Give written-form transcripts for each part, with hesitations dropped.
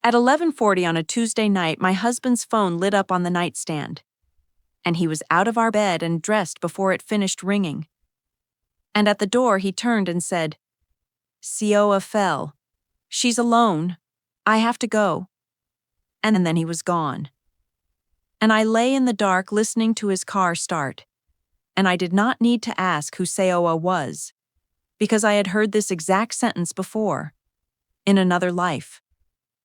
At 11:40 on a Tuesday night, my husband's phone lit up on the nightstand, and he was out of our bed and dressed before it finished ringing. And at the door, he turned and said, "Seo-a fell. She's alone. I have to go." And then he was gone. And I lay in the dark listening to his car start. And I did not need to ask who Seo-a was, because I had heard this exact sentence before, in another life,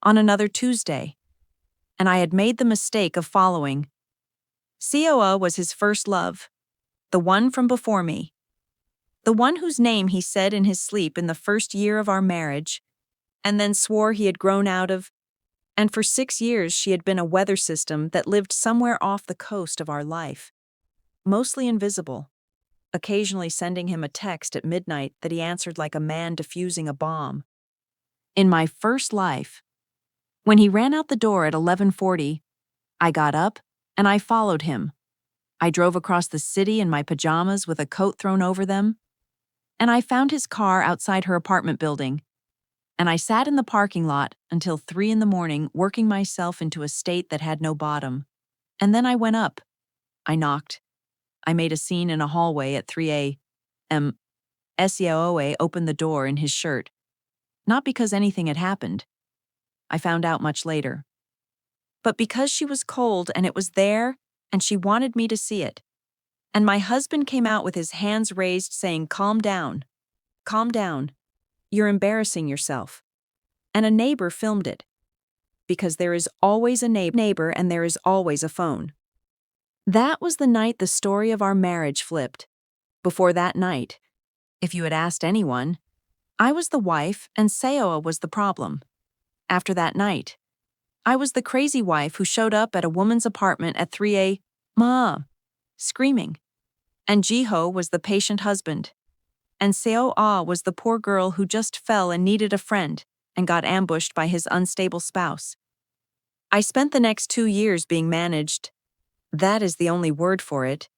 on another Tuesday. And I had made the mistake of following. Seo-a was his first love, the one from before me, the one whose name he said in his sleep in the first year of our marriage, and then swore he had grown out of, and for 6 years she had been a weather system that lived somewhere off the coast of our life, mostly invisible, occasionally sending him a text at midnight that he answered like a man defusing a bomb. In my first life, when he ran out the door at 11:40, I got up and I followed him. I drove across the city in my pajamas with a coat thrown over them, and I found his car outside her apartment building, and I sat in the parking lot until 3 in the morning working myself into a state that had no bottom. And then I went up. I knocked. I made a scene in a hallway at 3 a.m. Seo-a opened the door in his shirt. Not because anything had happened. I found out much later. But because she was cold and it was there, and she wanted me to see it. And my husband came out with his hands raised saying, "Calm down. Calm down. You're embarrassing yourself." And a neighbor filmed it. Because there is always a neighbor and there is always a phone. That was the night the story of our marriage flipped. Before that night, if you had asked anyone, I was the wife and Seo-a was the problem. After that night, I was the crazy wife who showed up at a woman's apartment at 3 a.m. screaming. And Jiho was the patient husband. And Seo-a was the poor girl who just fell and needed a friend and got ambushed by his unstable spouse. I spent the next 2 years being managed. That is the only word for it.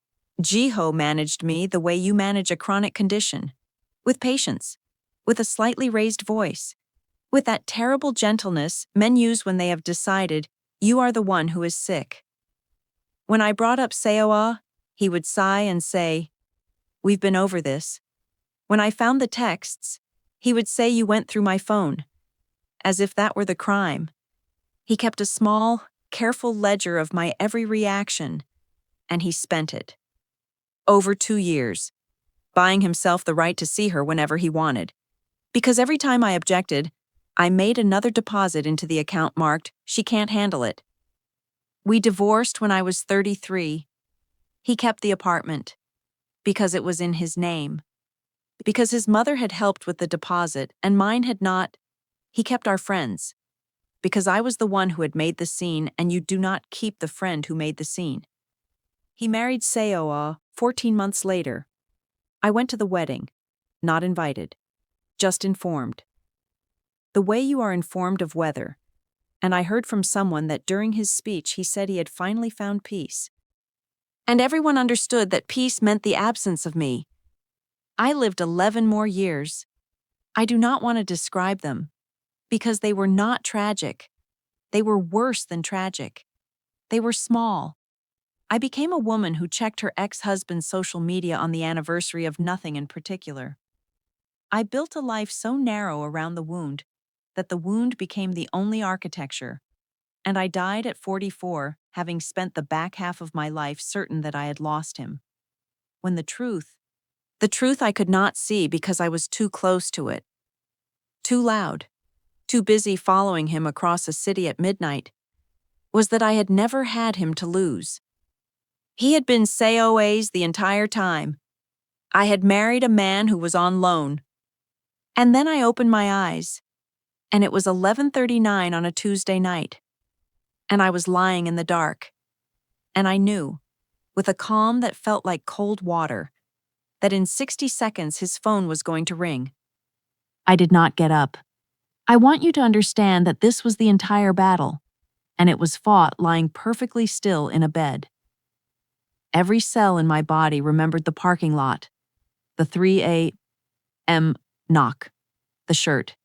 Jiho managed me the way you manage a chronic condition. With patience. With a slightly raised voice. With that terrible gentleness men use when they have decided you are the one who is sick. When I brought up Seo-a, he would sigh and say, "We've been over this." When I found the texts, he would say you went through my phone. As if that were the crime. He kept a small, careful ledger of my every reaction, and he spent it. Over 2 years, buying himself the right to see her whenever he wanted. Because every time I objected, I made another deposit into the account marked, "She can't handle it." We divorced when I was 33. He kept the apartment. Because it was in his name. Because his mother had helped with the deposit and mine had not. He kept our friends. Because I was the one who had made the scene and you do not keep the friend who made the scene. He married Seo-a 14 months later. I went to the wedding. Not invited. Just informed. The way you are informed of weather. And I heard from someone that during his speech he said he had finally found peace. And everyone understood that peace meant the absence of me. I lived 11 more years. I do not want to describe them. Because they were not tragic. They were worse than tragic. They were small. I became a woman who checked her ex-husband's social media on the anniversary of nothing in particular. I built a life so narrow around the wound that the wound became the only architecture, and I died at 44, having spent the back half of my life certain that I had lost him. When the truth I could not see because I was too close to it. Too loud. Too busy following him across a city at midnight, was that I had never had him to lose. He had been Seo-a's the entire time. I had married a man who was on loan. And then I opened my eyes, and it was 11:39 on a Tuesday night. And I was lying in the dark. And I knew, with a calm that felt like cold water, that in 60 seconds his phone was going to ring. I did not get up. I want you to understand that this was the entire battle, and it was fought lying perfectly still in a bed. Every cell in my body remembered the parking lot, the 3 a.m. knock, the shirt,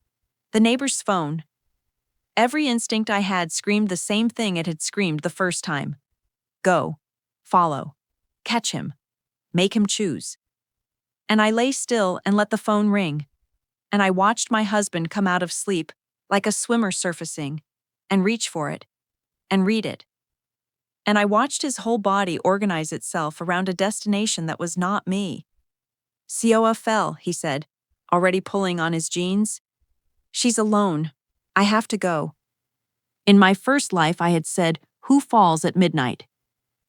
the neighbor's phone, Every instinct I had screamed the same thing it had screamed the first time. Go. Follow. Catch him. Make him choose. And I lay still and let the phone ring. And I watched my husband come out of sleep, like a swimmer surfacing, and reach for it, and read it. And I watched his whole body organize itself around a destination that was not me. Seo-a fell, he said, already pulling on his jeans. She's alone. I have to go. In my first life, I had said, who falls at midnight?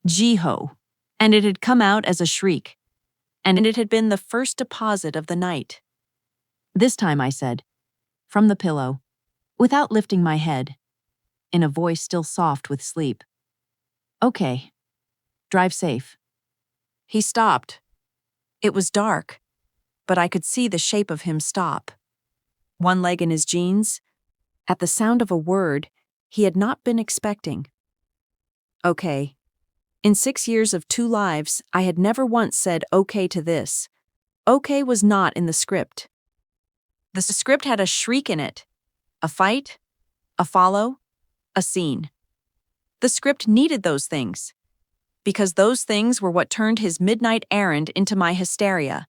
Jiho. And it had come out as a shriek. And it had been the first deposit of the night. This time I said, from the pillow, without lifting my head, in a voice still soft with sleep. Okay. Drive safe. He stopped. It was dark, but I could see the shape of him stop. One leg in his jeans, at the sound of a word he had not been expecting. Okay. In 6 years of 2 lives, I had never once said okay to this. Okay was not in the script. The script had a shriek in it, a fight, a follow, a scene. The script needed those things, because those things were what turned his midnight errand into my hysteria.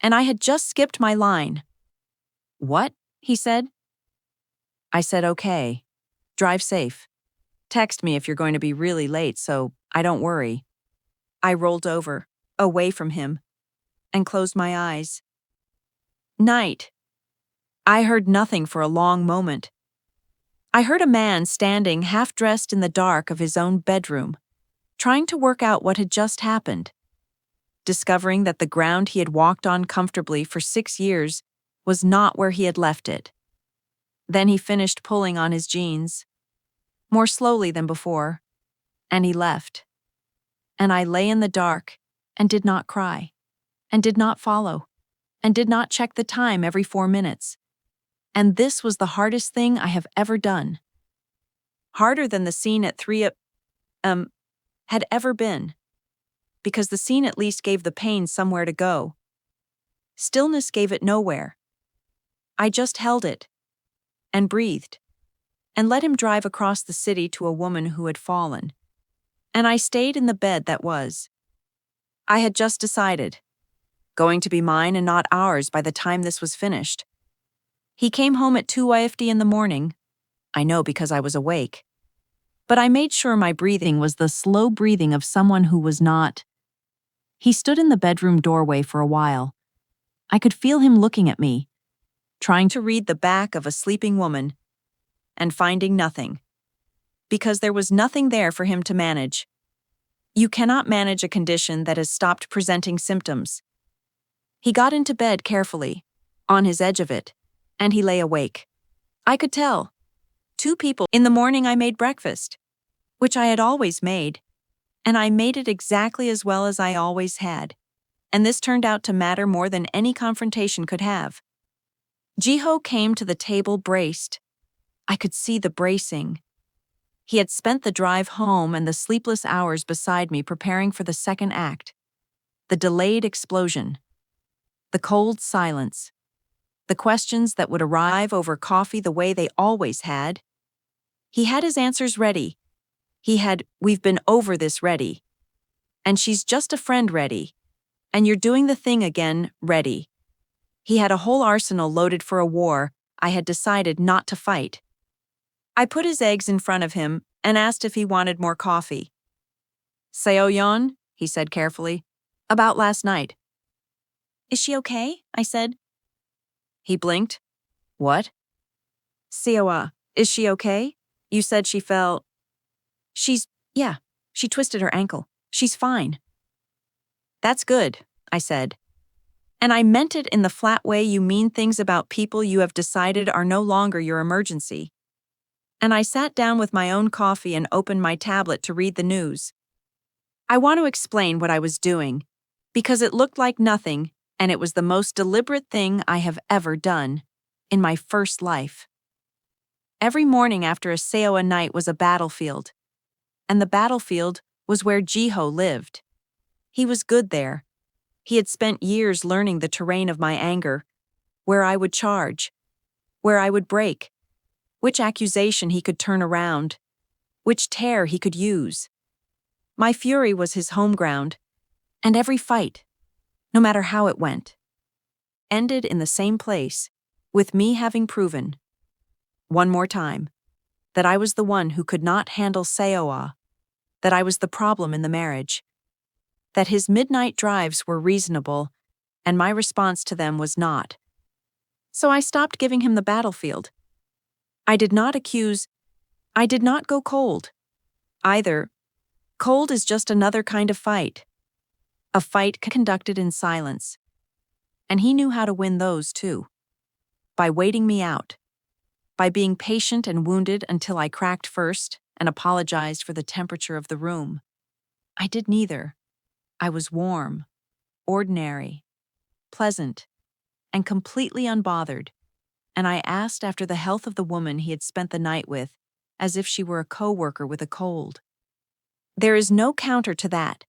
And I had just skipped my line. What? He said. I said okay. Drive safe. Text me if you're going to be really late so I don't worry. I rolled over, away from him, and closed my eyes. Night. I heard nothing for a long moment. I heard a man standing half-dressed in the dark of his own bedroom, trying to work out what had just happened, discovering that the ground he had walked on comfortably for 6 years was not where he had left it. Then he finished pulling on his jeans, more slowly than before, and he left. And I lay in the dark and did not cry, and did not follow, and did not check the time every 4 minutes. And this was the hardest thing I have ever done. Harder than the scene at 3 had ever been, because the scene at least gave the pain somewhere to go. Stillness gave it nowhere. I just held it, and breathed, and let him drive across the city to a woman who had fallen. And I stayed in the bed that was. I had just decided, going to be mine and not ours by the time this was finished. He came home at 2:50 in the morning. I know because I was awake. But I made sure my breathing was the slow breathing of someone who was not. He stood in the bedroom doorway for a while. I could feel him looking at me, trying to read the back of a sleeping woman, and finding nothing. Because there was nothing there for him to manage. You cannot manage a condition that has stopped presenting symptoms. He got into bed carefully, on his edge of it, and he lay awake. I could tell. 2 people. In the morning I made breakfast, which I had always made, and I made it exactly as well as I always had, and this turned out to matter more than any confrontation could have. Jiho came to the table braced. I could see the bracing. He had spent the drive home and the sleepless hours beside me preparing for the second act. The delayed explosion. The cold silence. The questions that would arrive over coffee the way they always had. He had his answers ready. He had, we've been over this ready. And she's just a friend ready. And you're doing the thing again ready. He had a whole arsenal loaded for a war I had decided not to fight. I put his eggs in front of him and asked if he wanted more coffee. Seo-a, he said carefully, about last night. Is she okay? I said. He blinked. What? Seo-a, is she okay? You said she fell. Yeah, she twisted her ankle. She's fine. That's good, I said. And I meant it in the flat way you mean things about people you have decided are no longer your emergency. And I sat down with my own coffee and opened my tablet to read the news. I want to explain what I was doing, because it looked like nothing, and it was the most deliberate thing I have ever done, in my first life. Every morning after a Seo-a night was a battlefield, and the battlefield was where Jiho lived. He was good there. He had spent years learning the terrain of my anger, where I would charge, where I would break, which accusation he could turn around, which tear he could use. My fury was his home ground, and every fight, no matter how it went, ended in the same place, with me having proven, one more time, that I was the one who could not handle Seo-a, that I was the problem in the marriage, that his midnight drives were reasonable, and my response to them was not. So I stopped giving him the battlefield. I did not accuse, I did not go cold. Either, cold is just another kind of fight. A fight conducted in silence. And he knew how to win those too. By waiting me out. By being patient and wounded until I cracked first and apologized for the temperature of the room. I did neither. I was warm, ordinary, pleasant, and completely unbothered, and I asked after the health of the woman he had spent the night with, as if she were a co-worker with a cold. There is no counter to that.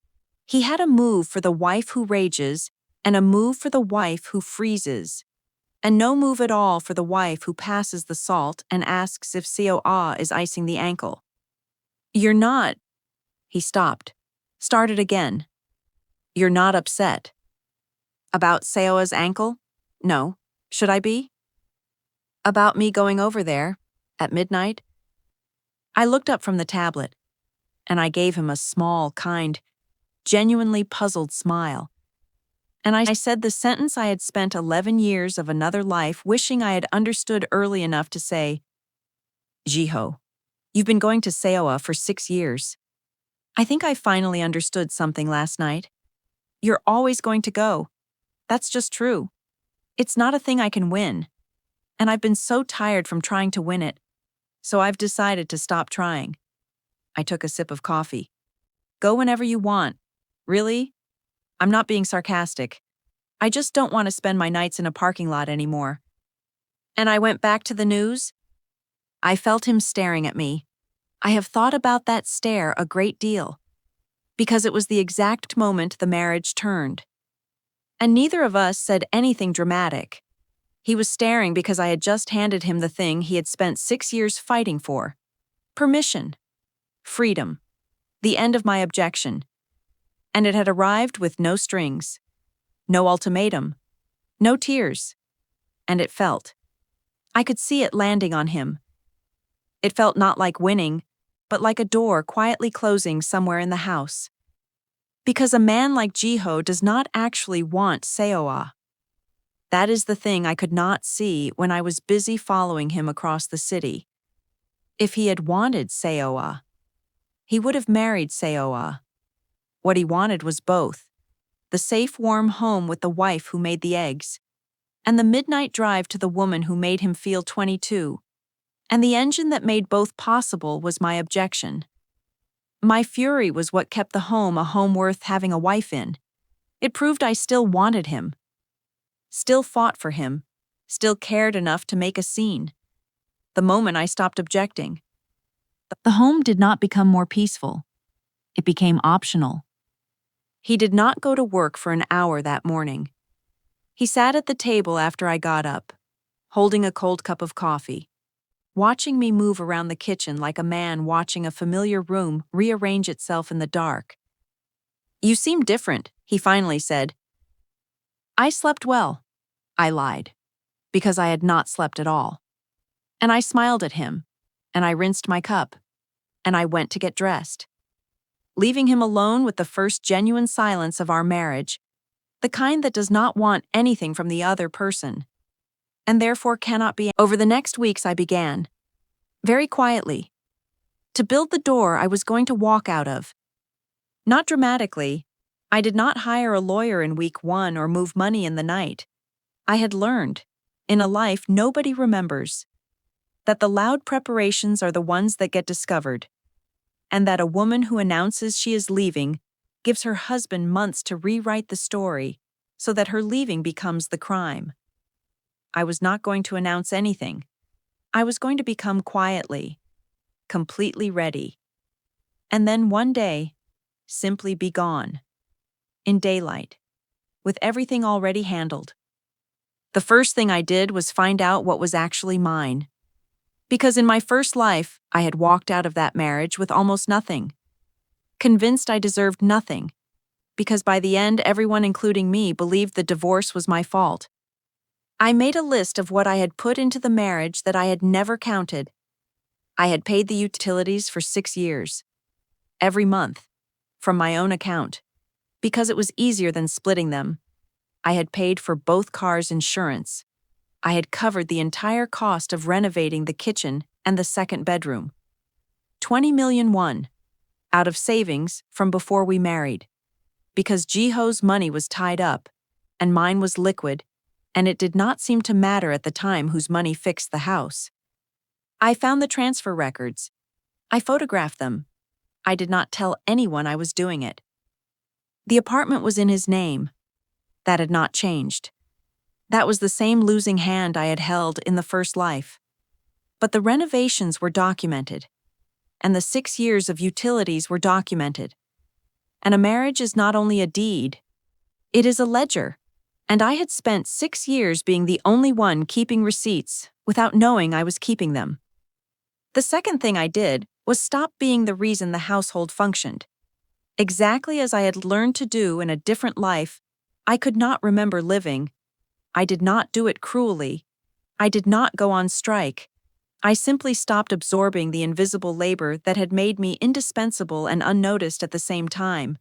He had a move for the wife who rages and a move for the wife who freezes, and no move at all for the wife who passes the salt and asks if Seo-a is icing the ankle. You're not. He stopped. Started again. You're not upset. About Seo-a's ankle? No. Should I be? About me going over there, at midnight? I looked up from the tablet, and I gave him a small, kind, genuinely puzzled smile. And I said the sentence I had spent 11 years of another life wishing I had understood early enough to say, Jiho, you've been going to Seo-a for 6 years. I think I finally understood something last night. You're always going to go. That's just true. It's not a thing I can win. And I've been so tired from trying to win it. So I've decided to stop trying. I took a sip of coffee. Go whenever you want. Really? I'm not being sarcastic. I just don't want to spend my nights in a parking lot anymore. And I went back to the news. I felt him staring at me. I have thought about that stare a great deal. Because it was the exact moment the marriage turned. And neither of us said anything dramatic. He was staring because I had just handed him the thing he had spent 6 years fighting for. Permission. Freedom. The end of my objection. And it had arrived with no strings. No ultimatum. No tears. And it felt. I could see it landing on him. It felt not like winning, but like a door quietly closing somewhere in the house. Because a man like Jiho does not actually want Seo-a. That is the thing I could not see when I was busy following him across the city. If he had wanted Seo-a, he would have married Seo-a. What he wanted was both. The safe, warm home with the wife who made the eggs, and the midnight drive to the woman who made him feel 22. And the engine that made both possible was my objection. My fury was what kept the home a home worth having a wife in. It proved I still wanted him. Still fought for him. Still cared enough to make a scene. The moment I stopped objecting. The home did not become more peaceful. It became optional. He did not go to work for an hour that morning. He sat at the table after I got up, holding a cold cup of coffee, watching me move around the kitchen like a man watching a familiar room rearrange itself in the dark. You seem different, he finally said. I slept well, I lied, because I had not slept at all. And I smiled at him, and I rinsed my cup, and I went to get dressed. Leaving him alone with the first genuine silence of our marriage, the kind that does not want anything from the other person, and therefore cannot be. Over the next weeks I began, very quietly, to build the door I was going to walk out of. Not dramatically. I did not hire a lawyer in week 1 or move money in the night. I had learned, in a life nobody remembers, that the loud preparations are the ones that get discovered, and that a woman who announces she is leaving gives her husband months to rewrite the story so that her leaving becomes the crime. I was not going to announce anything. I was going to become quietly, completely ready, and then one day, simply be gone, in daylight, with everything already handled. The first thing I did was find out what was actually mine. Because in my first life, I had walked out of that marriage with almost nothing, convinced I deserved nothing, because by the end, everyone, including me, believed the divorce was my fault. I made a list of what I had put into the marriage that I had never counted. I had paid the utilities for 6 years, every month, from my own account, because it was easier than splitting them. I had paid for both cars' insurance. I had covered the entire cost of renovating the kitchen and the second bedroom. 20 million won, out of savings from before we married. Because Jiho's money was tied up, and mine was liquid, and it did not seem to matter at the time whose money fixed the house. I found the transfer records. I photographed them. I did not tell anyone I was doing it. The apartment was in his name. That had not changed. That was the same losing hand I had held in the first life. But the renovations were documented, and the 6 years of utilities were documented. And a marriage is not only a deed, it is a ledger. And I had spent 6 years being the only one keeping receipts without knowing I was keeping them. The second thing I did was stop being the reason the household functioned. Exactly as I had learned to do in a different life, I could not remember living. I did not do it cruelly. I did not go on strike. I simply stopped absorbing the invisible labor that had made me indispensable and unnoticed at the same time.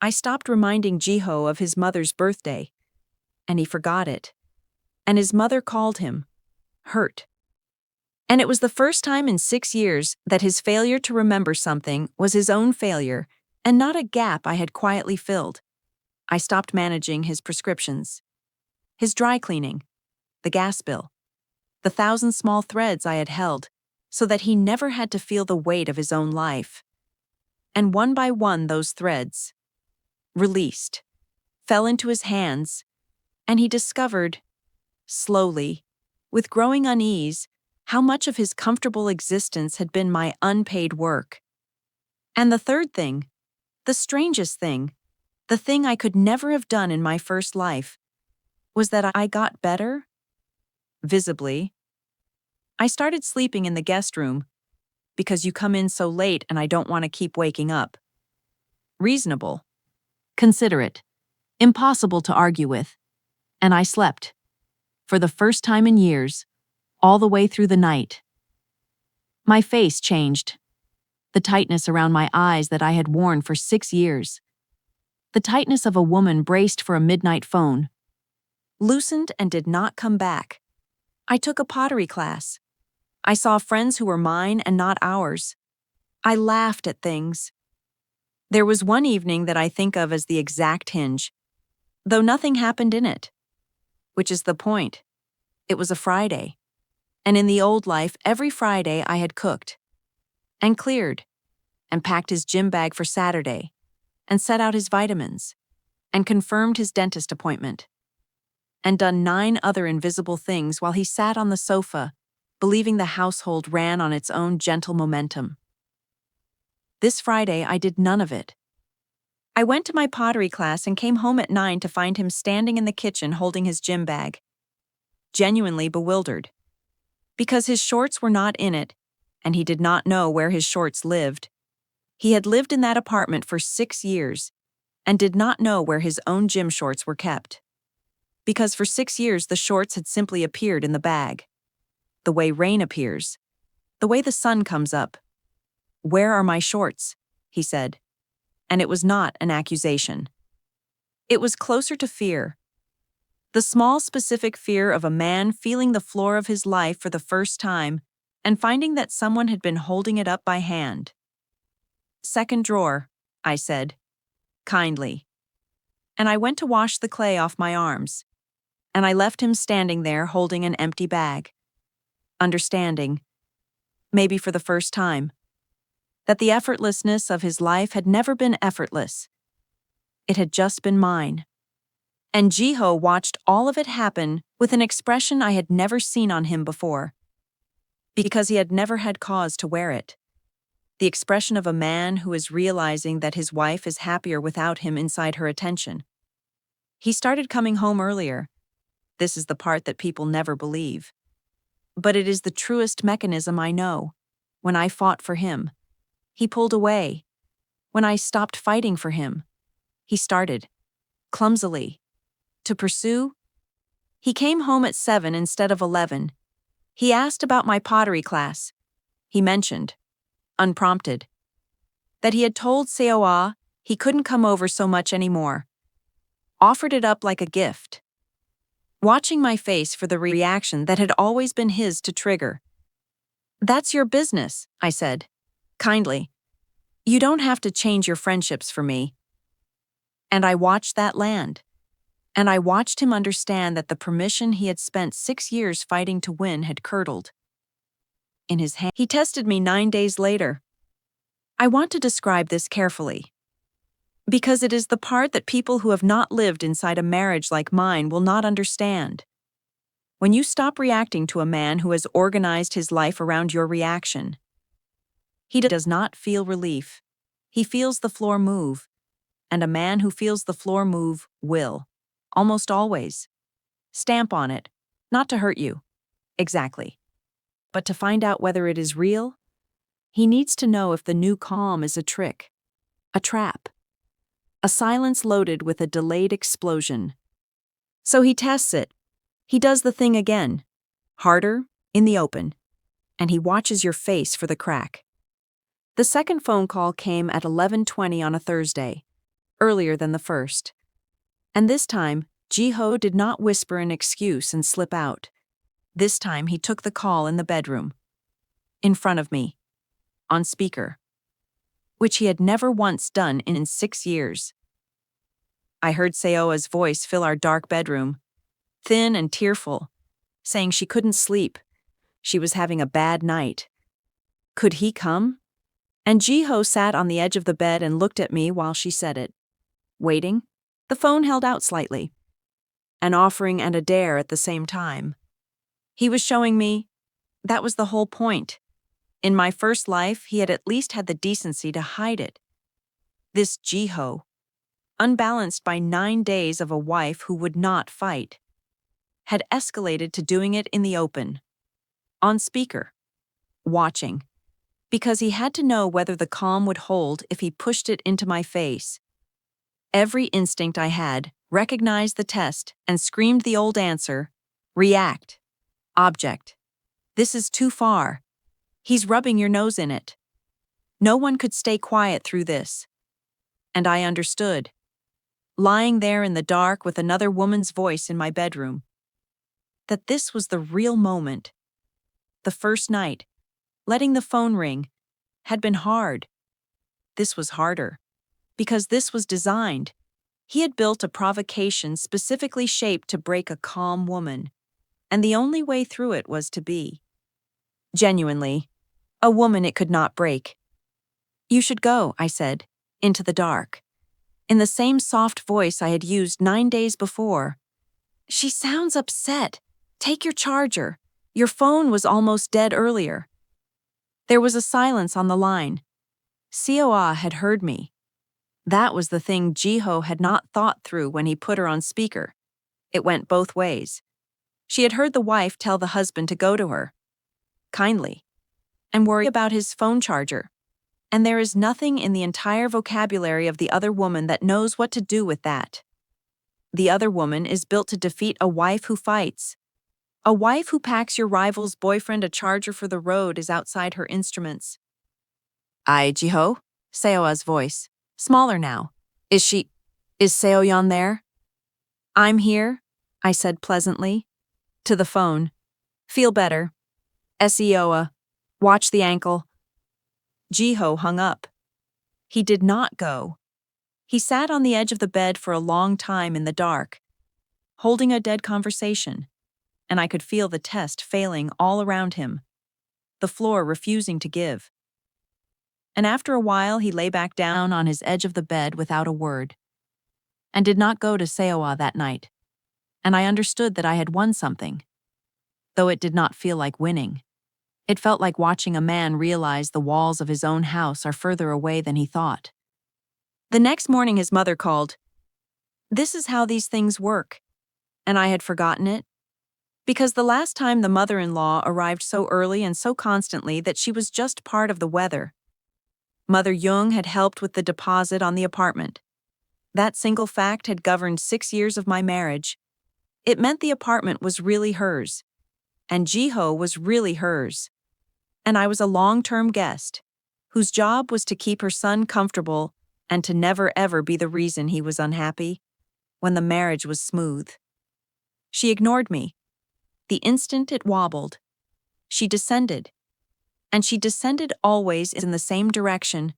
I stopped reminding Jiho of his mother's birthday, and he forgot it. And his mother called him, hurt. And it was the first time in 6 years that his failure to remember something was his own failure and not a gap I had quietly filled. I stopped managing his prescriptions, his dry cleaning, the gas bill, the 1,000 small threads I had held, so that he never had to feel the weight of his own life. And one by one those threads, released, fell into his hands, and he discovered, slowly, with growing unease, how much of his comfortable existence had been my unpaid work. And the third thing, the strangest thing, the thing I could never have done in my first life, was that I got better, visibly. I started sleeping in the guest room, because you come in so late and I don't want to keep waking up. Reasonable, considerate, impossible to argue with. And I slept, for the first time in years, all the way through the night. My face changed. The tightness around my eyes that I had worn for 6 years. The tightness of a woman braced for a midnight phone. Loosened and did not come back. I took a pottery class. I saw friends who were mine and not ours. I laughed at things. There was one evening that I think of as the exact hinge, though nothing happened in it. Which is the point. It was a Friday. And in the old life, every Friday I had cooked, and cleared, and packed his gym bag for Saturday, and set out his vitamins, and confirmed his dentist appointment, and done 9 other invisible things while he sat on the sofa, believing the household ran on its own gentle momentum. This Friday I did none of it. I went to my pottery class and came home at 9 to find him standing in the kitchen holding his gym bag, genuinely bewildered. Because his shorts were not in it, and he did not know where his shorts lived. He had lived in that apartment for 6 years, and did not know where his own gym shorts were kept. Because for 6 years the shorts had simply appeared in the bag. The way rain appears. The way the sun comes up. "Where are my shorts?" he said. And it was not an accusation. It was closer to fear. The small specific fear of a man feeling the floor of his life for the first time and finding that someone had been holding it up by hand. "Second drawer," I said, kindly. And I went to wash the clay off my arms, and I left him standing there holding an empty bag, understanding, maybe for the first time, that the effortlessness of his life had never been effortless. It had just been mine. And Jiho watched all of it happen with an expression I had never seen on him before, because he had never had cause to wear it. The expression of a man who is realizing that his wife is happier without him inside her attention. He started coming home earlier. This is the part that people never believe. But it is the truest mechanism I know. When I fought for him, he pulled away. When I stopped fighting for him, he started, clumsily, to pursue. He came home at 7 instead of 11. He asked about my pottery class. He mentioned, unprompted, that he had told Seo-a he couldn't come over so much anymore. Offered it up like a gift. Watching my face for the reaction that had always been his to trigger. "That's your business," I said, kindly. "You don't have to change your friendships for me." And I watched that land. And I watched him understand that the permission he had spent 6 years fighting to win had curdled in his hand. He tested me 9 days later. I want to describe this carefully, because it is the part that people who have not lived inside a marriage like mine will not understand. When you stop reacting to a man who has organized his life around your reaction, he does not feel relief. He feels the floor move, and a man who feels the floor move will, almost always, stamp on it, not to hurt you, exactly, but to find out whether it is real. He needs to know if the new calm is a trick, a trap, a silence loaded with a delayed explosion. So he tests it. He does the thing again, harder, in the open, and he watches your face for the crack. The second phone call came at 11:20 on a Thursday, earlier than the first. And this time, Ji-ho did not whisper an excuse and slip out. This time he took the call in the bedroom, in front of me, on speaker, which he had never once done in 6 years. I heard Seo-a's voice fill our dark bedroom, thin and tearful, saying she couldn't sleep. She was having a bad night. Could he come? And Ji-ho sat on the edge of the bed and looked at me while she said it. Waiting, the phone held out slightly. An offering and a dare at the same time. He was showing me that was the whole point. In my first life, he had at least had the decency to hide it. This Ji-ho, unbalanced by 9 days of a wife who would not fight, had escalated to doing it in the open, on speaker, watching, because he had to know whether the calm would hold if he pushed it into my face. Every instinct I had recognized the test and screamed the old answer, react, object. This is too far. He's rubbing your nose in it. No one could stay quiet through this. And I understood, lying there in the dark with another woman's voice in my bedroom, that this was the real moment. The first night, letting the phone ring, had been hard. This was harder, because this was designed. He had built a provocation specifically shaped to break a calm woman, and the only way through it was to be, genuinely, a woman it could not break. "You should go," I said, into the dark, in the same soft voice I had used 9 days before. "She sounds upset. Take your charger. Your phone was almost dead earlier." There was a silence on the line. Seo-a had heard me. That was the thing Ji-ho had not thought through when he put her on speaker. It went both ways. She had heard the wife tell the husband to go to her, kindly, and worry about his phone charger. And there is nothing in the entire vocabulary of the other woman that knows what to do with that. The other woman is built to defeat a wife who fights. A wife who packs your rival's boyfriend a charger for the road is outside her instruments. Ji-ho? Seo-a's voice, smaller now. Is Seo-yeon there?" "I'm here," I said pleasantly. To the phone. "Feel better. Seo-a. Watch the ankle." Ji-ho hung up. He did not go. He sat on the edge of the bed for a long time in the dark, holding a dead conversation, and I could feel the test failing all around him, the floor refusing to give. And after a while he lay back down on his edge of the bed without a word, and did not go to Seo-a that night, and I understood that I had won something, though it did not feel like winning. It felt like watching a man realize the walls of his own house are further away than he thought. The next morning his mother called. This is how these things work, and I had forgotten it. Because the last time the mother-in-law arrived so early and so constantly that she was just part of the weather. Mother Jung had helped with the deposit on the apartment. That single fact had governed 6 years of my marriage. It meant the apartment was really hers, and Jiho was really hers. And I was a long-term guest, whose job was to keep her son comfortable and to never ever be the reason he was unhappy when the marriage was smooth. She ignored me. The instant it wobbled, she descended. And she descended always in the same direction,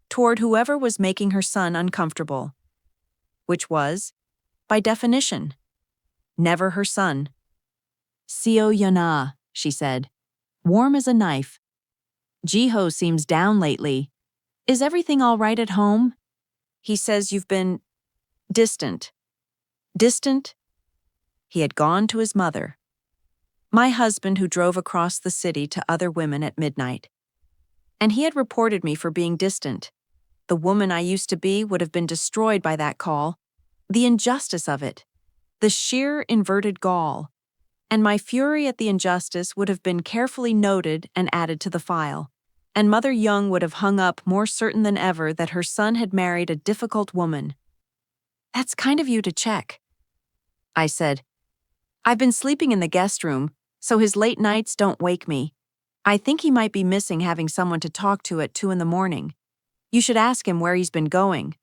toward whoever was making her son uncomfortable. Which was, by definition, never her son. Seo-a, she said, warm as a knife. Jiho seems down lately. Is everything all right at home? He says you've been distant. Distant? He had gone to his mother. My husband who drove across the city to other women at midnight. And he had reported me for being distant. The woman I used to be would have been destroyed by that call. The injustice of it. The sheer inverted gall. And my fury at the injustice would have been carefully noted and added to the file. And Mother Jung would have hung up more certain than ever that her son had married a difficult woman. That's kind of you to check. I said, I've been sleeping in the guest room, so his late nights don't wake me. I think he might be missing having someone to talk to at 2 a.m. You should ask him where he's been going.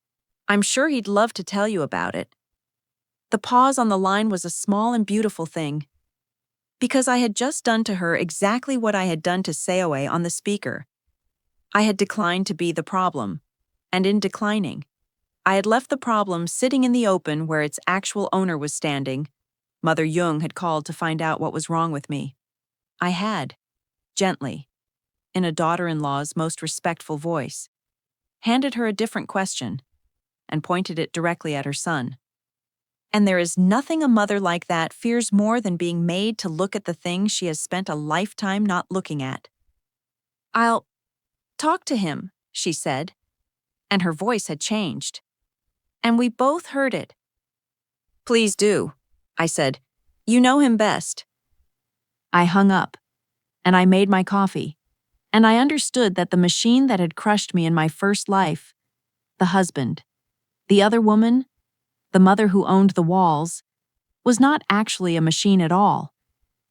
I'm sure he'd love to tell you about it. The pause on the line was a small and beautiful thing. Because I had just done to her exactly what I had done to Seo-a on the speaker. I had declined to be the problem. And in declining, I had left the problem sitting in the open where its actual owner was standing. Mother Jung had called to find out what was wrong with me. I had, gently, in a daughter-in-law's most respectful voice, handed her a different question and pointed it directly at her son. And there is nothing a mother like that fears more than being made to look at the things she has spent a lifetime not looking at. I'll talk to him, she said, and her voice had changed. And we both heard it. Please do, I said. You know him best. I hung up, and I made my coffee, and I understood that the machine that had crushed me in my first life, the husband, the other woman, the mother who owned the walls, was not actually a machine at all.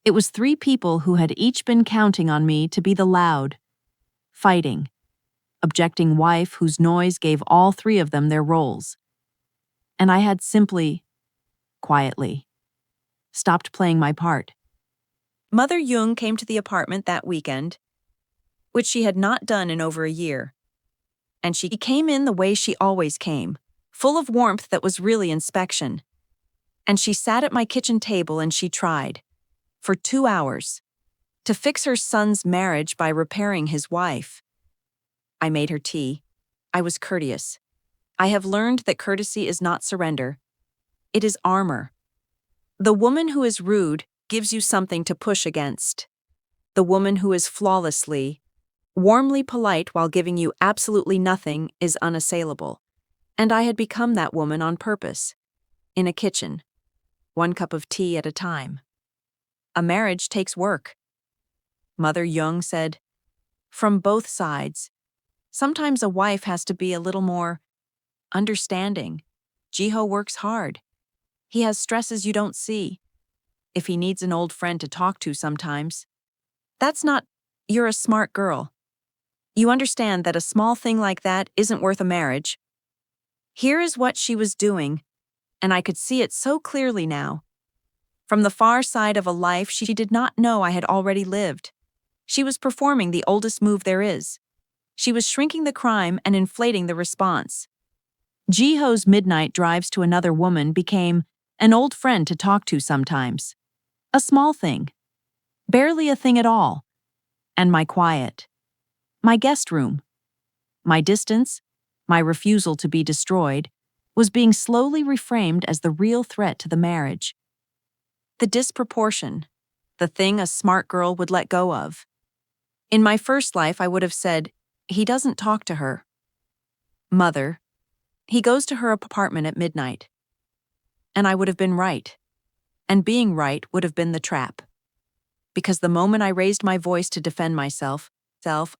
It was 3 people who had each been counting on me to be the loud, fighting, objecting wife whose noise gave all 3 of them their roles. And I had simply, quietly, stopped playing my part. Mother Jung came to the apartment that weekend, which she had not done in over a year. And she came in the way she always came, full of warmth that was really inspection. And she sat at my kitchen table and she tried, for 2 hours, to fix her son's marriage by repairing his wife. I made her tea. I was courteous. I have learned that courtesy is not surrender. It is armor. The woman who is rude gives you something to push against. The woman who is flawlessly, warmly polite while giving you absolutely nothing is unassailable. And I had become that woman on purpose. In a kitchen. 1 cup of tea at a time. A marriage takes work. Mother Jung said, from both sides. Sometimes a wife has to be a little more understanding. Jiho works hard. He has stresses you don't see. If he needs an old friend to talk to sometimes. That's not, you're a smart girl. You understand that a small thing like that isn't worth a marriage. Here is what she was doing, and I could see it so clearly now. From the far side of a life she did not know I had already lived. She was performing the oldest move there is. She was shrinking the crime and inflating the response. Jiho's midnight drives to another woman became an old friend to talk to sometimes. A small thing. Barely a thing at all. And my quiet. My guest room. My distance, my refusal to be destroyed, was being slowly reframed as the real threat to the marriage. The disproportion. The thing a smart girl would let go of. In my first life I would have said, he doesn't talk to her. Mother. He goes to her apartment at midnight. And I would have been right. And being right would have been the trap. Because the moment I raised my voice to defend myself,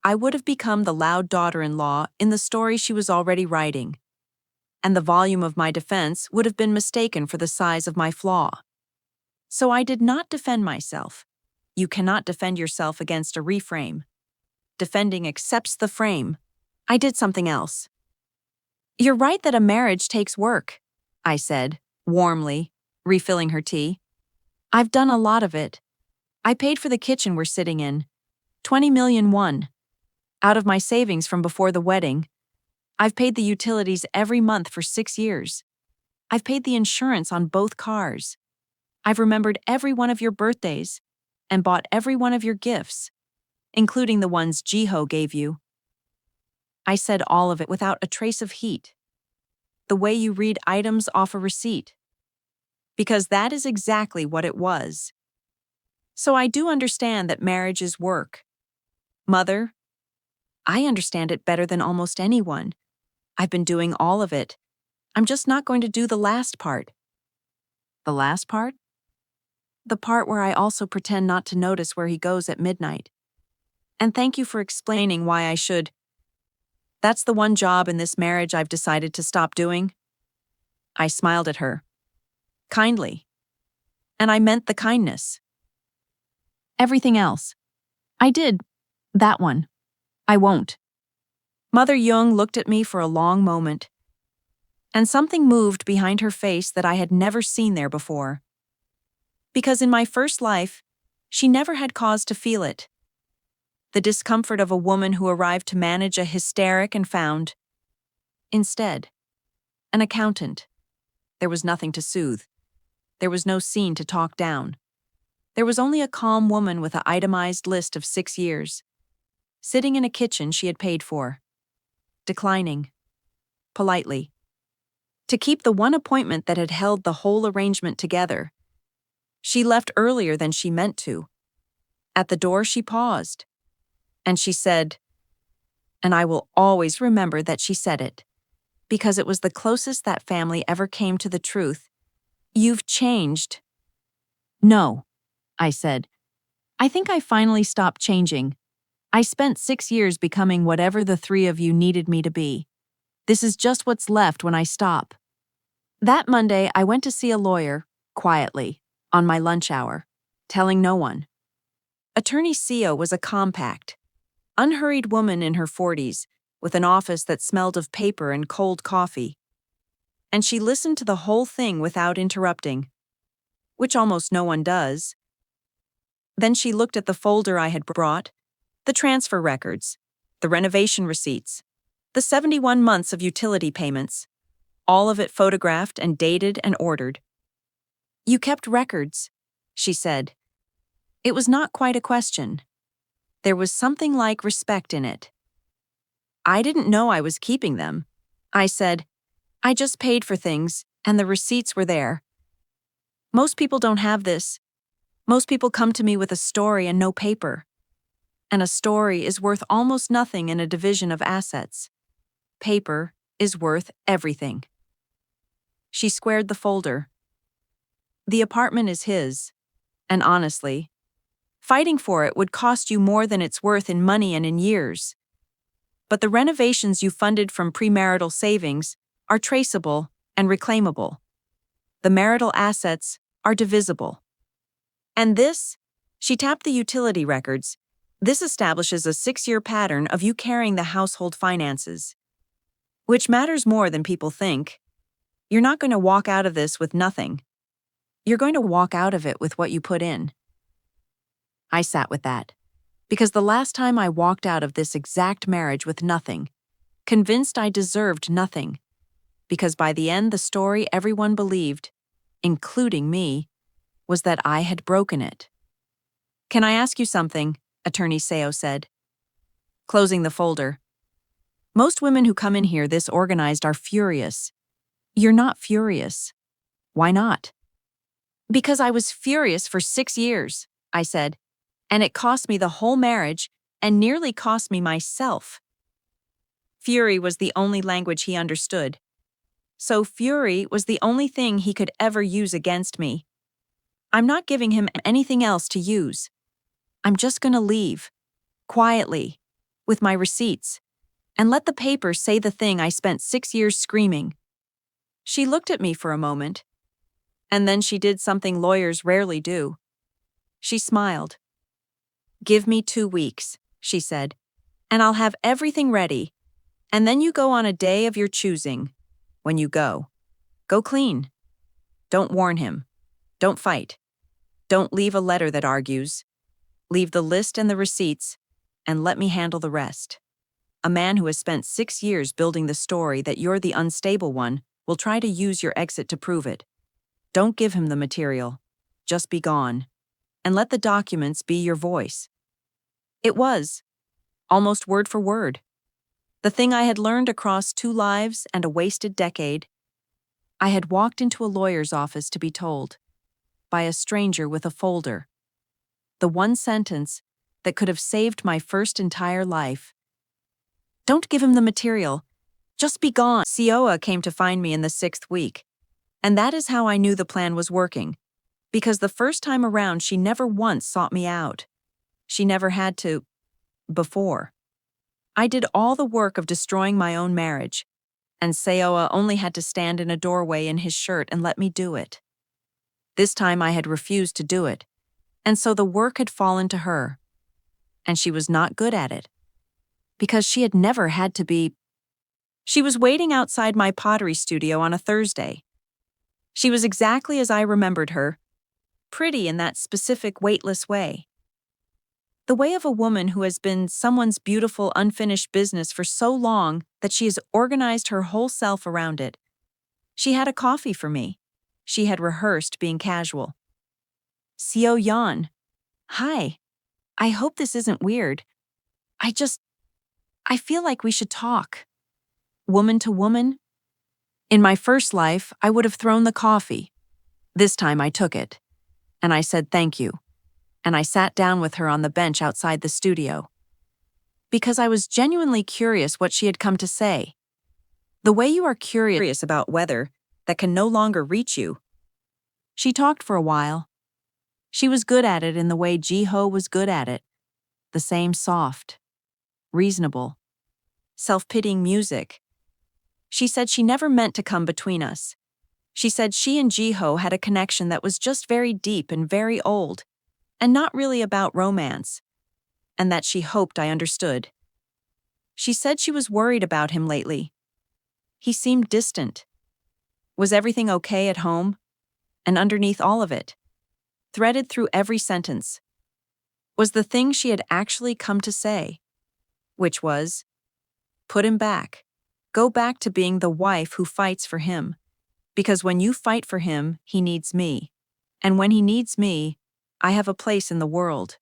I would have become the loud daughter-in-law in the story she was already writing. And the volume of my defense would have been mistaken for the size of my flaw. So I did not defend myself. You cannot defend yourself against a reframe. Defending accepts the frame. I did something else. You're right that a marriage takes work, I said, warmly, refilling her tea. I've done a lot of it. I paid for the kitchen we're sitting in. 20 million won. Out of my savings from before the wedding. I've paid the utilities every month for 6 years. I've paid the insurance on both cars. I've remembered every one of your birthdays and bought every one of your gifts, including the ones Jiho gave you. I said all of it without a trace of heat. The way you read items off a receipt. Because that is exactly what it was. So I do understand that marriage is work. Mother, I understand it better than almost anyone. I've been doing all of it. I'm just not going to do the last part. The last part? The part where I also pretend not to notice where he goes at midnight. And thank you for explaining why I should. That's the one job in this marriage I've decided to stop doing. I smiled at her. Kindly. And I meant the kindness. Everything else. I did. That one. I won't. Mother Young looked at me for a long moment. And something moved behind her face that I had never seen there before. Because in my first life, she never had cause to feel it. The discomfort of a woman who arrived to manage a hysteric and found, instead, an accountant. There was nothing to soothe. There was no scene to talk down. There was only a calm woman with an itemized list of 6 years, sitting in a kitchen she had paid for, declining, politely, to keep the one appointment that had held the whole arrangement together. She left earlier than she meant to. At the door she paused, and she said, and I will always remember that she said it, because it was the closest that family ever came to the truth. You've changed. No, I said. I think I finally stopped changing. I spent 6 years becoming whatever the three of you needed me to be. This is just what's left when I stop. That Monday, I went to see a lawyer, quietly, on my lunch hour, telling no one. Attorney Seo-a was a compact, unhurried woman in her 40s, with an office that smelled of paper and cold coffee. And she listened to the whole thing without interrupting, which almost no one does. Then she looked at the folder I had brought, the transfer records, the renovation receipts, the 71 months of utility payments, all of it photographed and dated and ordered. You kept records, she said. It was not quite a question. There was something like respect in it. I didn't know I was keeping them. I said, I just paid for things, and the receipts were there. Most people don't have this. Most people come to me with a story and no paper. And a story is worth almost nothing in a division of assets. Paper is worth everything. She squared the folder. The apartment is his, and honestly, fighting for it would cost you more than it's worth in money and in years. But the renovations you funded from premarital savings are traceable and reclaimable. The marital assets are divisible. And this, she tapped the utility records, this establishes a 6-year pattern of you carrying the household finances. Which matters more than people think. You're not going to walk out of this with nothing. You're going to walk out of it with what you put in. I sat with that, because the last time I walked out of this exact marriage with nothing, convinced I deserved nothing, because by the end the story everyone believed, including me, was that I had broken it. Can I ask you something? Attorney Seo said, closing the folder. Most women who come in here this organized are furious. You're not furious. Why not? Because I was furious for 6 years, I said, and it cost me the whole marriage and nearly cost me myself. Fury was the only language he understood. So fury was the only thing he could ever use against me. I'm not giving him anything else to use. I'm just gonna leave, quietly, with my receipts, and let the papers say the thing I spent 6 years screaming." She looked at me for a moment, and then she did something lawyers rarely do. She smiled. "Give me 2 weeks," she said, "and I'll have everything ready, and then you go on a day of your choosing. When you go clean. Don't warn him. Don't fight. Don't leave a letter that argues. Leave the list and the receipts, and let me handle the rest." A man who has spent 6 years building the story that you're the unstable one will try to use your exit to prove it. Don't give him the material. Just be gone. And let the documents be your voice. It was, almost word for word, the thing I had learned across 2 lives and a wasted decade. I had walked into a lawyer's office to be told, by a stranger with a folder, the one sentence that could have saved my first entire life. Don't give him the material. Just be gone. Seo-a came to find me in the 6th week, and that is how I knew the plan was working, because the first time around she never once sought me out. She never had to, before. I did all the work of destroying my own marriage, and Seo-a only had to stand in a doorway in his shirt and let me do it. This time I had refused to do it, and so the work had fallen to her. And she was not good at it, because she had never had to be. She was waiting outside my pottery studio on a Thursday. She was exactly as I remembered her, pretty in that specific weightless way. The way of a woman who has been someone's beautiful unfinished business for so long that she has organized her whole self around it. She had a coffee for me. She had rehearsed being casual. Seo yawned. "Hi. I hope this isn't weird. I feel like we should talk. Woman to woman?" In my first life, I would have thrown the coffee. This time I took it, and I said thank you, and I sat down with her on the bench outside the studio. Because I was genuinely curious what she had come to say. The way you are curious about weather that can no longer reach you. She talked for a while. She was good at it in the way Jiho was good at it. The same soft, reasonable, self-pitying music. She said she never meant to come between us. She said she and Jiho had a connection that was just very deep and very old, and not really about romance, and that she hoped I understood. She said she was worried about him lately. He seemed distant. Was everything okay at home? And underneath all of it, threaded through every sentence, was the thing she had actually come to say, which was, put him back. Go back to being the wife who fights for him. Because when you fight for him, he needs me. And when he needs me, I have a place in the world.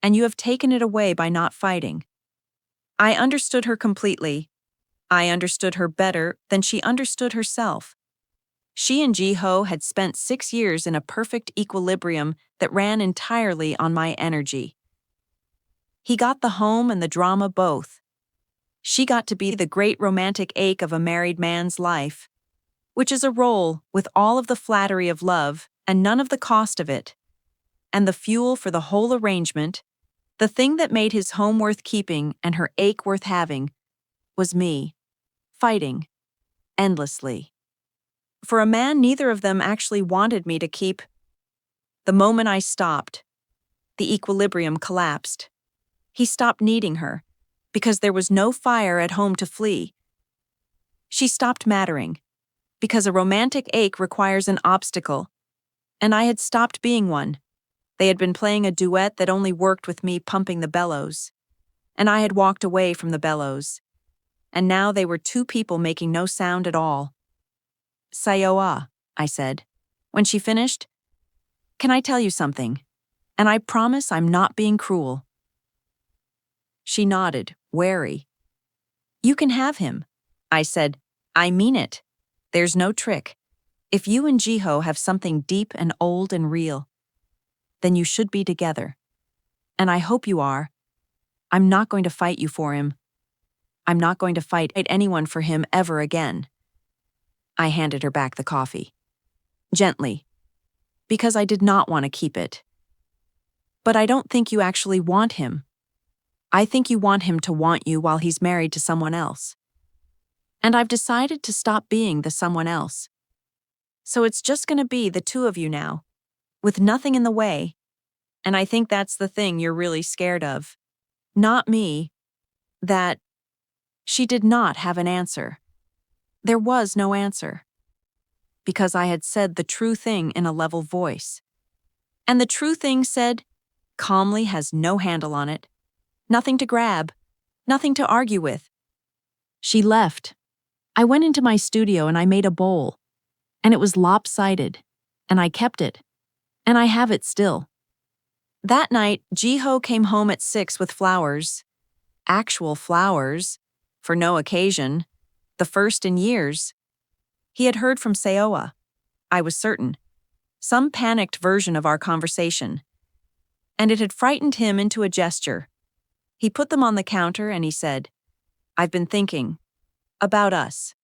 And you have taken it away by not fighting. I understood her completely. I understood her better than she understood herself. She and Jiho had spent 6 years in a perfect equilibrium that ran entirely on my energy. He got the home and the drama both. She got to be the great romantic ache of a married man's life, which is a role with all of the flattery of love and none of the cost of it. And the fuel for the whole arrangement, the thing that made his home worth keeping and her ache worth having, was me, fighting, endlessly. For a man neither of them actually wanted me to keep. The moment I stopped, the equilibrium collapsed. He stopped needing her, because there was no fire at home to flee. She stopped mattering, because a romantic ache requires an obstacle, and I had stopped being one. They had been playing a duet that only worked with me pumping the bellows, and I had walked away from the bellows, and now they were 2 people making no sound at all. "Seo-a," I said. When she finished, "Can I tell you something? And I promise I'm not being cruel." She nodded, wary. "You can have him." I said, "I mean it. There's no trick. If you and Jiho have something deep and old and real, then you should be together. And I hope you are. I'm not going to fight you for him. I'm not going to fight anyone for him ever again." I handed her back the coffee. Gently. because I did not want to keep it. But I don't think you actually want him. I think you want him to want you while he's married to someone else. And I've decided to stop being the someone else. So it's just going to be the two of you now, with nothing in the way. And I think that's the thing you're really scared of. Not me. That she did not have an answer. There was no answer. Because I had said the true thing in a level voice. And the true thing said, calmly, has no handle on it. Nothing to grab. Nothing to argue with. She left. I went into my studio and I made a bowl. And it was lopsided. And I kept it. And I have it still. That night, Jiho came home at 6 with flowers. Actual flowers. For no occasion. The first in years. He had heard from Seo-a. I was certain. Some panicked version of our conversation. And it had frightened him into a gesture. He put them on the counter and he said, I've been thinking. About us.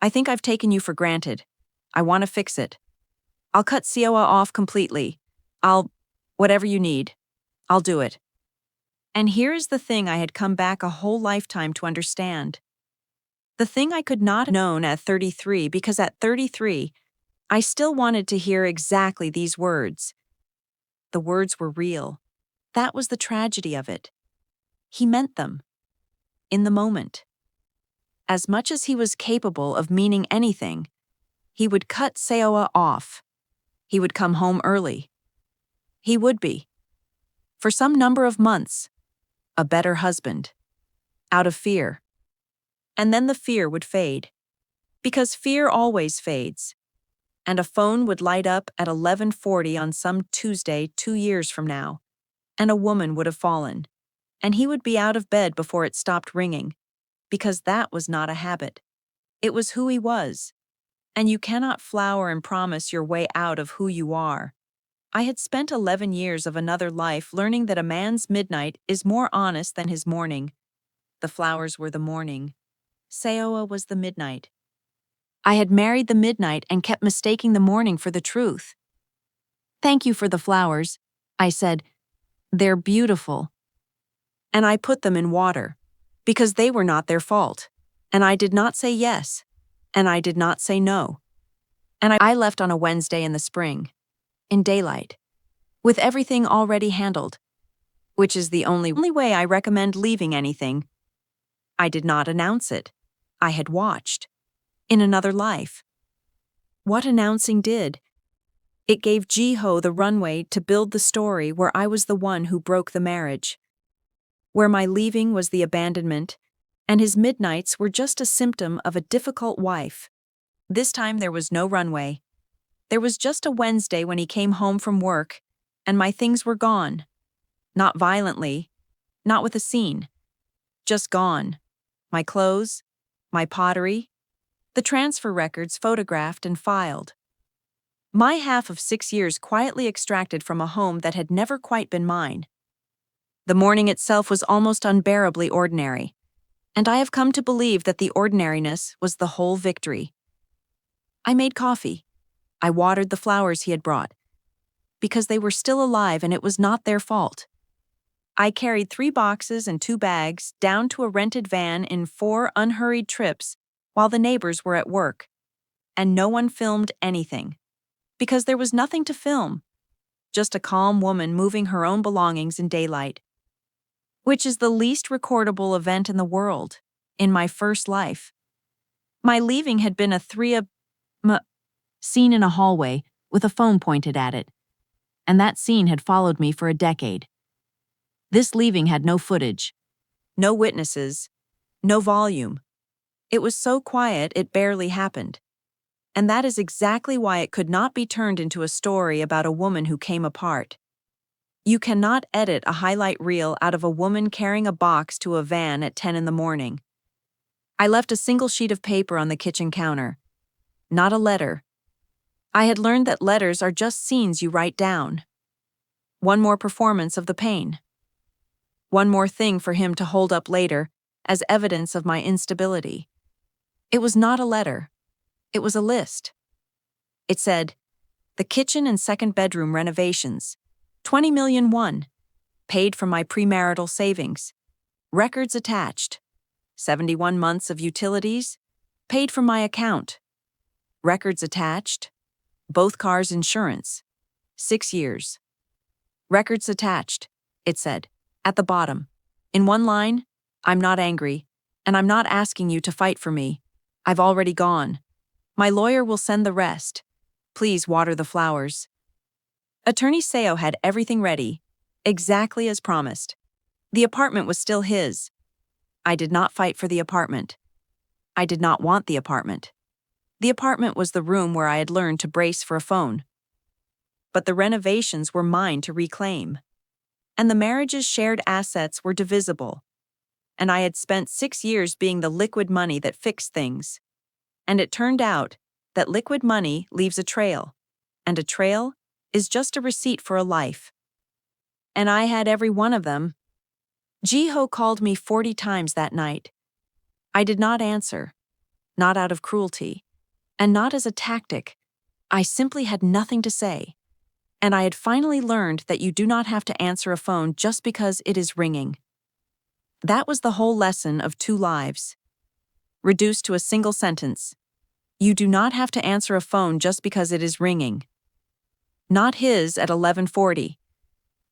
I think I've taken you for granted. I want to fix it. I'll cut Seo-a off completely. Whatever you need. I'll do it. And here is the thing I had come back a whole lifetime to understand. The thing I could not have known at 33, because at 33, I still wanted to hear exactly these words. The words were real. That was the tragedy of it. He meant them. In the moment. As much as he was capable of meaning anything, he would cut Seo-a off. He would come home early. He would be. For some number of months. A better husband. Out of fear. And then the fear would fade. Because fear always fades. And a phone would light up at 11:40 on some Tuesday 2 years from now. And a woman would have fallen. And he would be out of bed before it stopped ringing. Because that was not a habit. It was who he was. And you cannot flower and promise your way out of who you are. I had spent 11 years of another life learning that a man's midnight is more honest than his morning. The flowers were the morning. Seo-a was the midnight. I had married the midnight and kept mistaking the morning for the truth. Thank you for the flowers, I said. They're beautiful. And I put them in water, because they were not their fault. And I did not say yes. And I did not say no. And I left on a Wednesday in the spring. In daylight. With everything already handled. Which is the only way I recommend leaving anything. I did not announce it. I had watched. In another life. What announcing did? It gave Jiho the runway to build the story where I was the one who broke the marriage. Where my leaving was the abandonment, and his midnights were just a symptom of a difficult wife. This time there was no runway. There was just a Wednesday when he came home from work, and my things were gone. Not violently, not with a scene. Just gone. My clothes, my pottery, the transfer records photographed and filed. My half of 6 years quietly extracted from a home that had never quite been mine. The morning itself was almost unbearably ordinary, and I have come to believe that the ordinariness was the whole victory. I made coffee. I watered the flowers he had brought, because they were still alive and it was not their fault. I carried 3 boxes and 2 bags down to a rented van in 4 unhurried trips while the neighbors were at work, and no one filmed anything, because there was nothing to film, just a calm woman moving her own belongings in daylight, which is the least recordable event in the world, in my first life. My leaving had been a 3 scene in a hallway with a phone pointed at it, and that scene had followed me for a decade. This leaving had no footage, no witnesses, no volume. It was so quiet it barely happened. And that is exactly why it could not be turned into a story about a woman who came apart. You cannot edit a highlight reel out of a woman carrying a box to a van at 10 in the morning. I left a single sheet of paper on the kitchen counter. Not a letter. I had learned that letters are just scenes you write down. One more performance of the pain. One more thing for him to hold up later as evidence of my instability. It was not a letter. It was a list. It said, The kitchen and second bedroom renovations. 20 million won. Paid from my premarital savings. Records attached. 71 months of utilities. Paid from my account. Records attached. Both cars' insurance. 6 years. Records attached, it said, at the bottom. In one line, I'm not angry, and I'm not asking you to fight for me. I've already gone. My lawyer will send the rest. Please water the flowers. Attorney Seo had everything ready, exactly as promised. The apartment was still his. I did not fight for the apartment. I did not want the apartment. The apartment was the room where I had learned to brace for a phone. But the renovations were mine to reclaim. And the marriage's shared assets were divisible. And I had spent 6 years being the liquid money that fixed things. And it turned out that liquid money leaves a trail, and a trail is just a receipt for a life. And I had every one of them. Jiho called me 40 times that night. I did not answer, not out of cruelty, and not as a tactic. I simply had nothing to say. And I had finally learned that you do not have to answer a phone just because it is ringing. That was the whole lesson of 2 lives. Reduced to a single sentence. You do not have to answer a phone just because it is ringing. Not his at 11:40.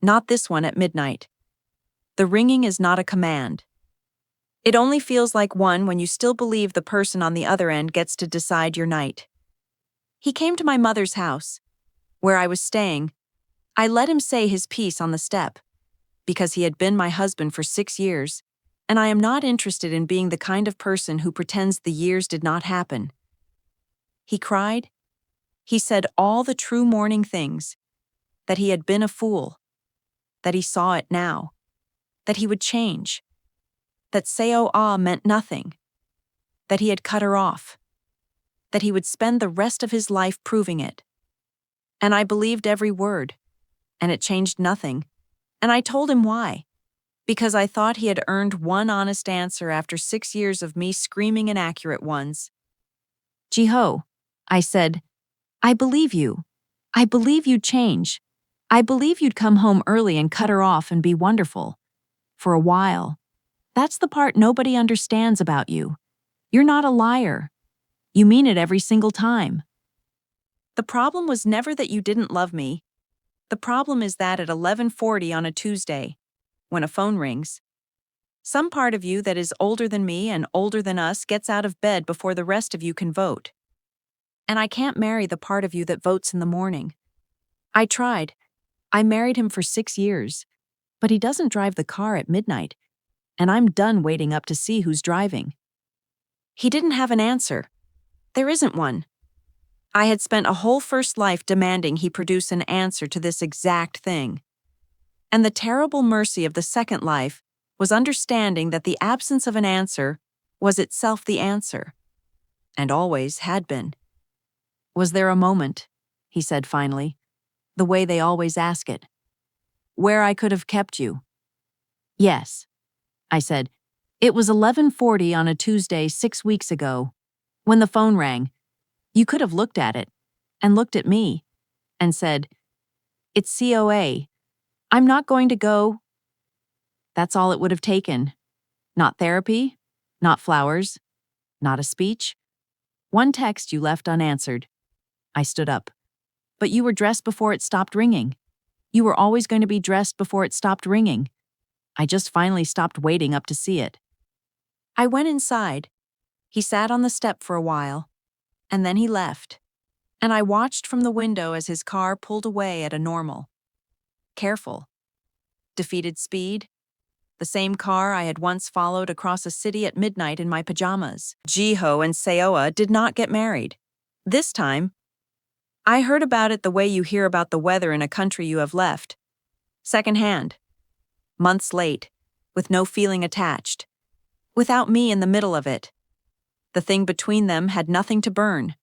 Not this one at midnight. The ringing is not a command. It only feels like one when you still believe the person on the other end gets to decide your night. He came to my mother's house, where I was staying. I let him say his piece on the step, because he had been my husband for 6 years, and I am not interested in being the kind of person who pretends the years did not happen. He cried. He said all the true mourning things, that he had been a fool, that he saw it now, that he would change, that Seo-a meant nothing, that he had cut her off, that he would spend the rest of his life proving it. And I believed every word, and it changed nothing, and I told him why, because I thought he had earned one honest answer after 6 years of me screaming inaccurate ones. Jiho, I said, I believe you. I believe you'd change. I believe you'd come home early and cut her off and be wonderful. For a while. That's the part nobody understands about you. You're not a liar. You mean it every single time. The problem was never that you didn't love me. The problem is that at 11:40 on a Tuesday, when a phone rings, some part of you that is older than me and older than us gets out of bed before the rest of you can vote. And I can't marry the part of you that votes in the morning. I tried. I married him for 6 years, but he doesn't drive the car at midnight, and I'm done waiting up to see who's driving. He didn't have an answer. There isn't one. I had spent a whole first life demanding he produce an answer to this exact thing. And the terrible mercy of the second life was understanding that the absence of an answer was itself the answer, and always had been. Was there a moment, he said finally, the way they always ask it, where I could have kept you? Yes, I said. It was 11:40 on a Tuesday 6 weeks ago, when the phone rang. You could have looked at it, and looked at me, and said, it's Seo-a. I'm not going to go. That's all it would have taken. Not therapy, not flowers, not a speech. One text you left unanswered. I stood up. But you were dressed before it stopped ringing. You were always going to be dressed before it stopped ringing. I just finally stopped waiting up to see it. I went inside. He sat on the step for a while, and then he left. And I watched from the window as his car pulled away at a normal. Careful. Defeated speed. The same car I had once followed across a city at midnight in my pajamas. Jiho and Seo-a did not get married. This time, I heard about it the way you hear about the weather in a country you have left. Secondhand. Months late, with no feeling attached. Without me in the middle of it. The thing between them had nothing to burn.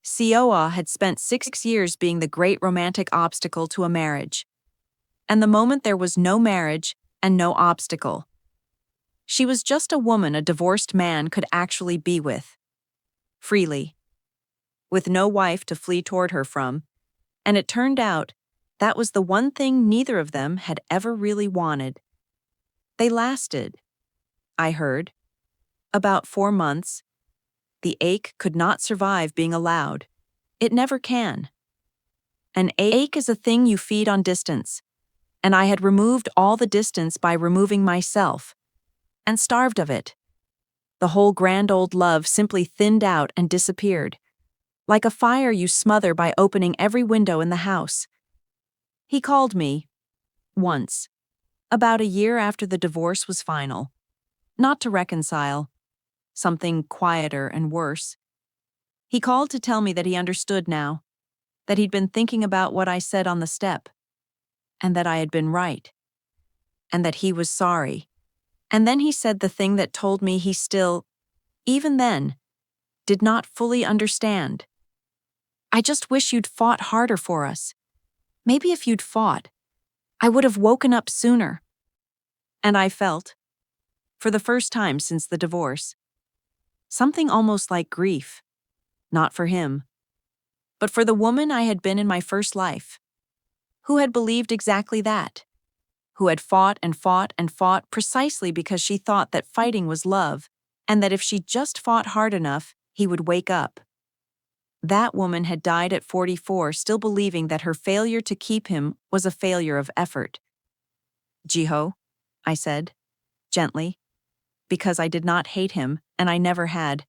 Seo-a had spent 6 years being the great romantic obstacle to a marriage. And the moment there was no marriage and no obstacle. She was just a woman a divorced man could actually be with. Freely. With no wife to flee toward her from, And it turned out that was the one thing neither of them had ever really wanted. They lasted, I heard, about 4 months. The ache could not survive being allowed. It never can. An ache is a thing you feed on distance, and I had removed all the distance by removing myself, and starved of it. The whole grand old love simply thinned out and disappeared, like a fire you smother by opening every window in the house. He called me, once, about a year after the divorce was final, not to reconcile, something quieter and worse. He called to tell me that he understood now, that he'd been thinking about what I said on the step, and that I had been right, and that he was sorry. And then he said the thing that told me he still, even then, did not fully understand. I just wish you'd fought harder for us. Maybe if you'd fought, I would have woken up sooner. And I felt, for the first time since the divorce, something almost like grief, not for him, but for the woman I had been in my first life, who had believed exactly that, who had fought and fought and fought precisely because she thought that fighting was love, and that if she just fought hard enough, he would wake up. That woman had died at 44, still believing that her failure to keep him was a failure of effort. Jiho, I said, gently, because I did not hate him, and I never had.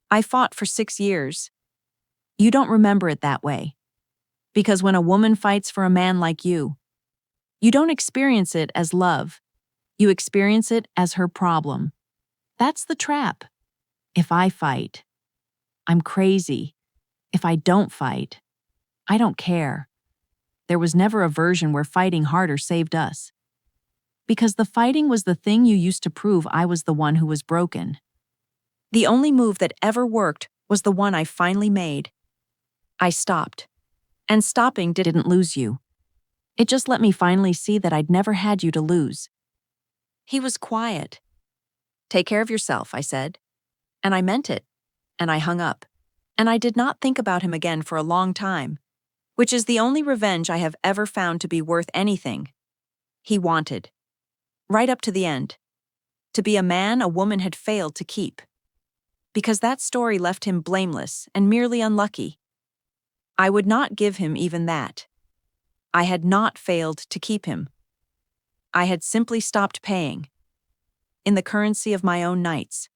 I fought for 6 years. You don't remember it that way. Because when a woman fights for a man like you don't experience it as love. You experience it as her problem. That's the trap. If I fight, I'm crazy. If I don't fight, I don't care. There was never a version where fighting harder saved us. Because the fighting was the thing you used to prove I was the one who was broken. The only move that ever worked was the one I finally made. I stopped. And stopping didn't lose you. It just let me finally see that I'd never had you to lose. He was quiet. Take care of yourself, I said. And I meant it. And I hung up. And I did not think about him again for a long time, which is the only revenge I have ever found to be worth anything. He wanted, right up to the end, to be a man a woman had failed to keep. Because that story left him blameless and merely unlucky. I would not give him even that. I had not failed to keep him. I had simply stopped paying, in the currency of my own nights,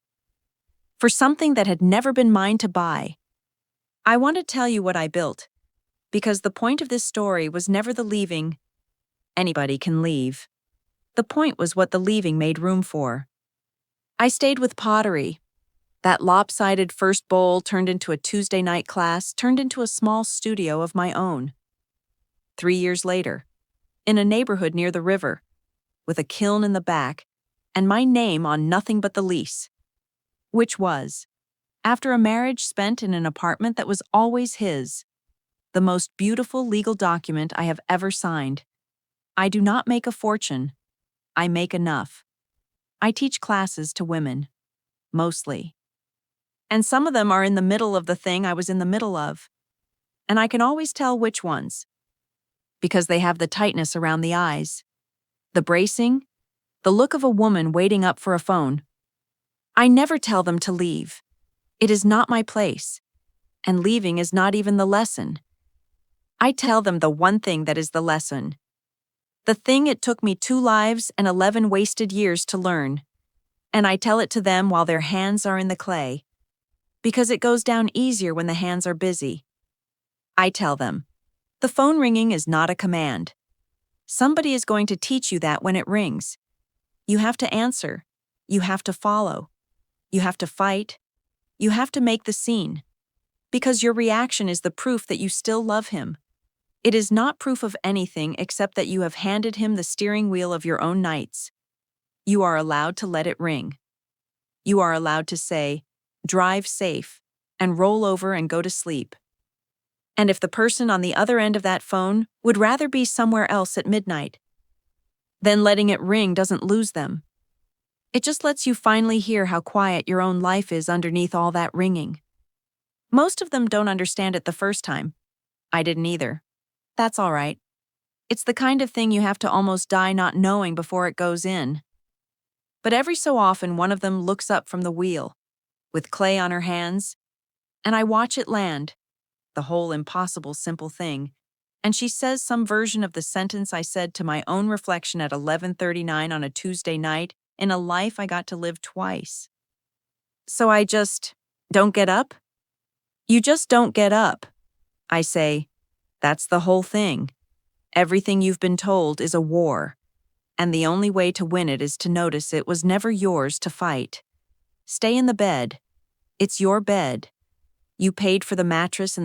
for something that had never been mine to buy. I want to tell you what I built, because the point of this story was never the leaving. Anybody can leave. The point was what the leaving made room for. I stayed with pottery. That lopsided first bowl turned into a Tuesday night class, turned into a small studio of my own. 3 years later, in a neighborhood near the river, with a kiln in the back, and my name on nothing but the lease. Which was, after a marriage spent in an apartment that was always his, the most beautiful legal document I have ever signed. I do not make a fortune. I make enough. I teach classes to women, mostly. And some of them are in the middle of the thing I was in the middle of. And I can always tell which ones, because they have the tightness around the eyes, the bracing, the look of a woman waiting up for a phone. I never tell them to leave. It is not my place, and leaving is not even the lesson. I tell them the one thing that is the lesson. The thing it took me 2 lives and 11 wasted years to learn. And I tell it to them while their hands are in the clay, because it goes down easier when the hands are busy. I tell them, the phone ringing is not a command. Somebody is going to teach you that when it rings. You have to answer. You have to follow. You have to fight. You have to make the scene. Because your reaction is the proof that you still love him. It is not proof of anything except that you have handed him the steering wheel of your own nights. You are allowed to let it ring. You are allowed to say, drive safe, and roll over and go to sleep. And if the person on the other end of that phone would rather be somewhere else at midnight, then letting it ring doesn't lose them. It just lets you finally hear how quiet your own life is underneath all that ringing. Most of them don't understand it the first time. I didn't either. That's all right. It's the kind of thing you have to almost die not knowing before it goes in. But every so often, one of them looks up from the wheel, with clay on her hands, and I watch it land, the whole impossible simple thing, and she says some version of the sentence I said to my own reflection at 11:39 on a Tuesday night in a life I got to live twice. So I just don't get up? You just don't get up. I say, that's the whole thing. Everything you've been told is a war, and the only way to win it is to notice it was never yours to fight. Stay in the bed. It's your bed. You paid for the mattress and